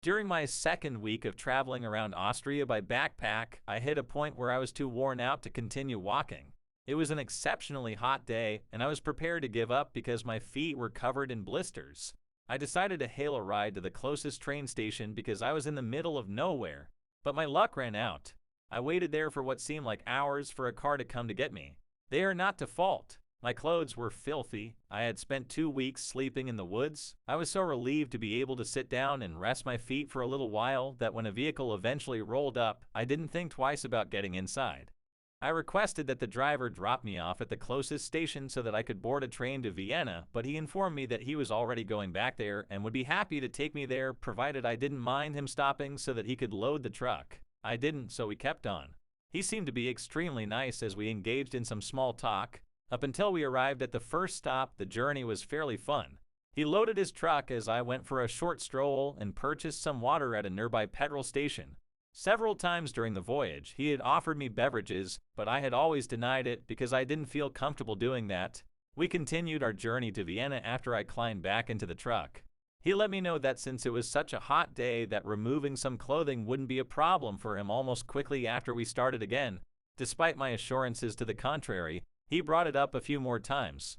During my second week of traveling around Austria by backpack, I hit a point where I was too worn out to continue walking. It was an exceptionally hot day, and I was prepared to give up because my feet were covered in blisters. I decided to hail a ride to the closest train station because I was in the middle of nowhere, but my luck ran out. I waited there for what seemed like hours for a car to come to get me. They are not to fault. My clothes were filthy. I had spent 2 weeks sleeping in the woods. I was so relieved to be able to sit down and rest my feet for a little while that when a vehicle eventually rolled up, I didn't think twice about getting inside. I requested that the driver drop me off at the closest station so that I could board a train to Vienna, but he informed me that he was already going back there and would be happy to take me there provided I didn't mind him stopping so that he could load the truck. I didn't, so we kept on. He seemed to be extremely nice as we engaged in some small talk. Up until we arrived at the first stop, the journey was fairly fun. He loaded his truck as I went for a short stroll and purchased some water at a nearby petrol station. Several times during the voyage, he had offered me beverages, but I had always denied it because I didn't feel comfortable doing that. We continued our journey to Vienna after I climbed back into the truck. He let me know that since it was such a hot day that removing some clothing wouldn't be a problem for him almost quickly after we started again. Despite my assurances to the contrary, he brought it up a few more times.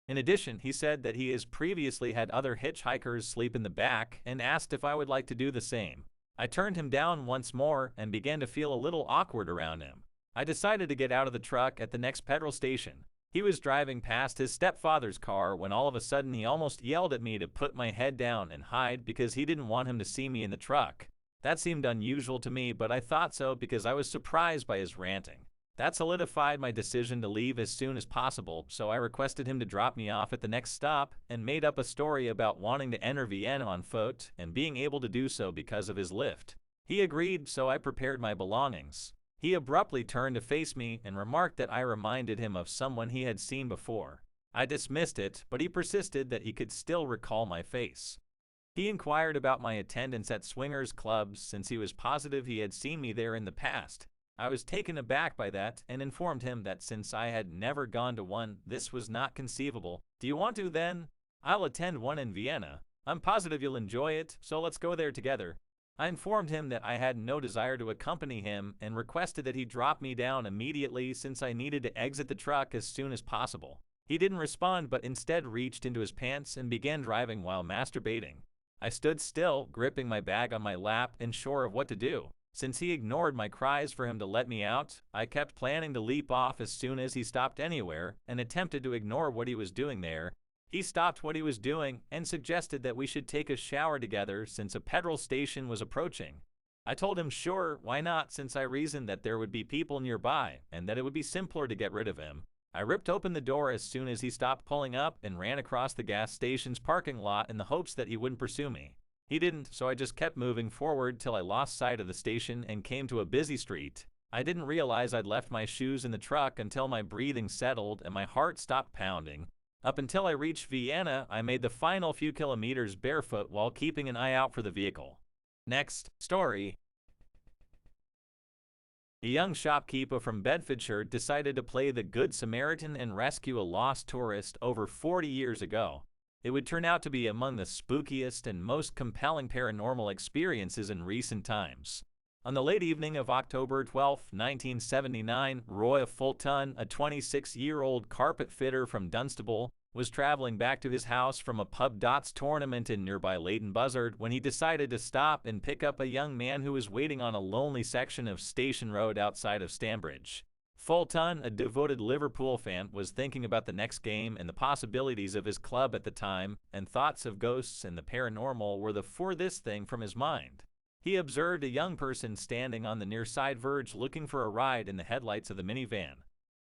In addition, he said that he has previously had other hitchhikers sleep in the back and asked if I would like to do the same. I turned him down once more and began to feel a little awkward around him. I decided to get out of the truck at the next petrol station. He was driving past his stepfather's car when all of a sudden he almost yelled at me to put my head down and hide because he didn't want him to see me in the truck. That seemed unusual to me, but I thought so because I was surprised by his ranting. That solidified my decision to leave as soon as possible, so I requested him to drop me off at the next stop and made up a story about wanting to enter Vienna on foot and being able to do so because of his lift. He agreed, so I prepared my belongings. He abruptly turned to face me and remarked that I reminded him of someone he had seen before. I dismissed it, but he persisted that he could still recall my face. He inquired about my attendance at swingers clubs since he was positive he had seen me there in the past. I was taken aback by that and informed him that since I had never gone to one, this was not conceivable. Do you want to then? I'll attend one in Vienna. I'm positive you'll enjoy it, so let's go there together. I informed him that I had no desire to accompany him and requested that he drop me down immediately since I needed to exit the truck as soon as possible. He didn't respond but instead reached into his pants and began driving while masturbating. I stood still, gripping my bag on my lap, unsure of what to do. Since he ignored my cries for him to let me out, I kept planning to leap off as soon as he stopped anywhere and attempted to ignore what he was doing there. He stopped what he was doing and suggested that we should take a shower together since a petrol station was approaching. I told him sure, why not, since I reasoned that there would be people nearby and that it would be simpler to get rid of him. I ripped open the door as soon as he stopped pulling up and ran across the gas station's parking lot in the hopes that he wouldn't pursue me. He didn't, so I just kept moving forward till I lost sight of the station and came to a busy street. I didn't realize I'd left my shoes in the truck until my breathing settled and my heart stopped pounding. Up until I reached Vienna, I made the final few kilometers barefoot while keeping an eye out for the vehicle. Next story. A young shopkeeper from Bedfordshire decided to play the Good Samaritan and rescue a lost tourist over 40 years ago. It would turn out to be among the spookiest and most compelling paranormal experiences in recent times. On the late evening of October 12, 1979, Roy Fulton, a 26-year-old carpet fitter from Dunstable, was traveling back to his house from a pub dots tournament in nearby Leighton Buzzard when he decided to stop and pick up a young man who was waiting on a lonely section of Station Road outside of Stambridge. Fulton, a devoted Liverpool fan, was thinking about the next game and the possibilities of his club at the time, and thoughts of ghosts and the paranormal were the furthest thing from his mind. He observed a young person standing on the near side verge looking for a ride in the headlights of the minivan.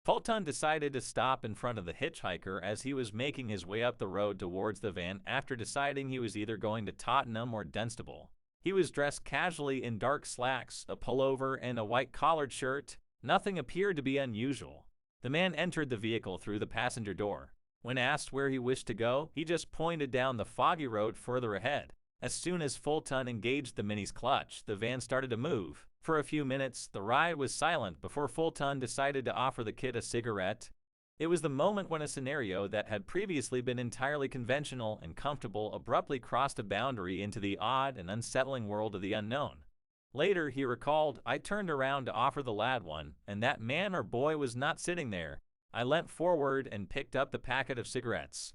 Fulton decided to stop in front of the hitchhiker as he was making his way up the road towards the van after deciding he was either going to Tottenham or Dunstable. He was dressed casually in dark slacks, a pullover, and a white collared shirt. Nothing appeared to be unusual. The man entered the vehicle through the passenger door. When asked where he wished to go, he just pointed down the foggy road further ahead. As soon as Fulton engaged the Mini's clutch, the van started to move. For a few minutes, the ride was silent before Fulton decided to offer the kid a cigarette. It was the moment when a scenario that had previously been entirely conventional and comfortable abruptly crossed a boundary into the odd and unsettling world of the unknown. Later, he recalled, "I turned around to offer the lad one, and that man or boy was not sitting there. I leant forward and picked up the packet of cigarettes."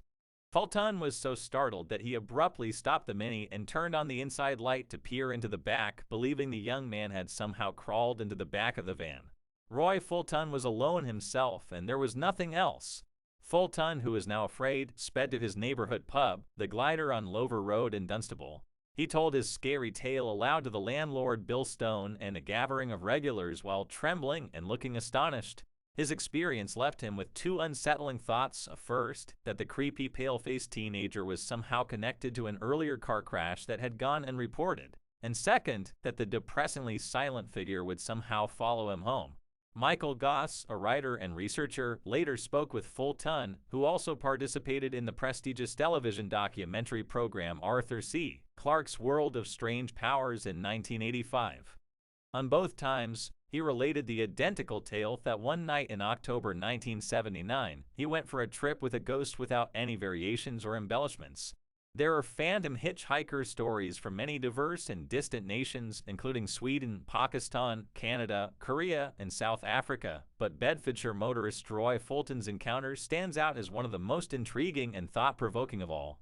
Fulton was so startled that he abruptly stopped the Mini and turned on the inside light to peer into the back, believing the young man had somehow crawled into the back of the van. Roy Fulton was alone himself, and there was nothing else. Fulton, who was now afraid, sped to his neighborhood pub, the Glider on Lover Road in Dunstable. He told his scary tale aloud to the landlord, Bill Stone, and a gathering of regulars while trembling and looking astonished. His experience left him with two unsettling thoughts. First, that the creepy pale-faced teenager was somehow connected to an earlier car crash that had gone unreported. And second, that the depressingly silent figure would somehow follow him home. Michael Goss, a writer and researcher, later spoke with Fulton, who also participated in the prestigious television documentary program Arthur C. Clarke's World of Strange Powers in 1985. On both times, he related the identical tale that one night in October 1979, he went for a trip with a ghost without any variations or embellishments. There are phantom hitchhiker stories from many diverse and distant nations, including Sweden, Pakistan, Canada, Korea, and South Africa, but Bedfordshire motorist Roy Fulton's encounter stands out as one of the most intriguing and thought-provoking of all.